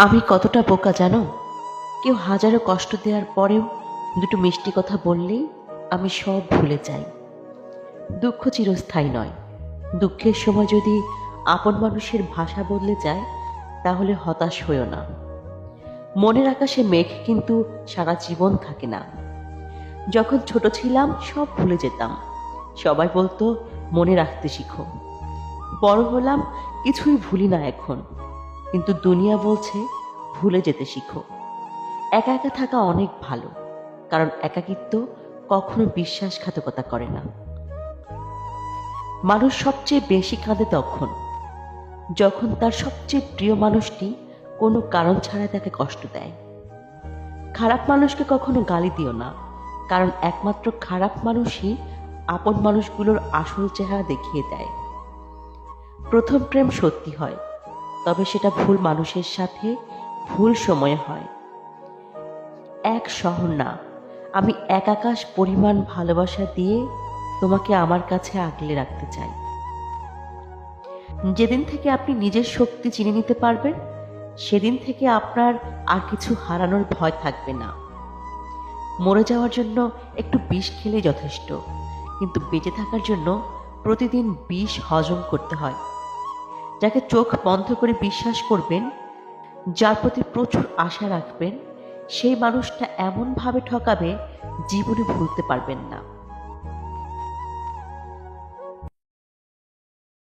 আমি কতটা বোকা জানো? কেউ হাজারো কষ্ট দেওয়ার পরেও দুটো মিষ্টি কথা বললেই আমি সব ভুলে যাই। দুঃখ চিরস্থায়ী নয়। দুঃখের সময় যদি আপন মানুষের ভাষা বদলে যায়, তাহলে হতাশ হইও না। মনের আকাশে মেঘ কিন্তু সারা জীবন থাকে না। যখন ছোট ছিলাম সব ভুলে যেতাম। সবাই বলতো মনে রাখতে শিখো। বড় হলাম, কিছুই ভুলি না এখন। কিন্তু দুনিয়া বলছে ভুলে যেতে শিখো। একা একা থাকা অনেক ভালো, কারণ একাকিত্ব কখনো বিশ্বাসঘাতকতা করে না। মানুষ সবচেয়ে বেশি কাঁদে তখন, যখন তার সবচেয়ে প্রিয় মানুষটি কোনো কারণ ছাড়াই তাকে কষ্ট দেয়। খারাপ মানুষকে কখনো গালি দিও না, কারণ একমাত্র খারাপ মানুষই আপন মানুষগুলোর আসল চেহারা দেখিয়ে দেয়। প্রথম প্রেম সত্যি হয়, তবে সেটা ভুল মানুষের সাথে ভুল সময়ে হয়। এক শহর না, আমি এক আকাশ পরিমাণ ভালোবাসা দিয়ে তোমাকে আমার কাছে আগলে রাখতে চাই। যেদিন থেকে আপনি নিজের শক্তি চিনে নিতে পারবেন, সেদিন থেকে আপনার আর কিছু হারানোর ভয় থাকবে না। মরে যাওয়ার জন্য একটু বিষ খেলে যথেষ্ট, কিন্তু বেঁচে থাকার জন্য প্রতিদিন বিষ হজম করতে হয়। যাকে চোখ বন্ধ করে বিশ্বাস করবেন, যার প্রতি প্রচুর আশা রাখবেন, সেই মানুষটা এমনভাবে ঠকাবে জীবনে ভুলতে পারবেন না।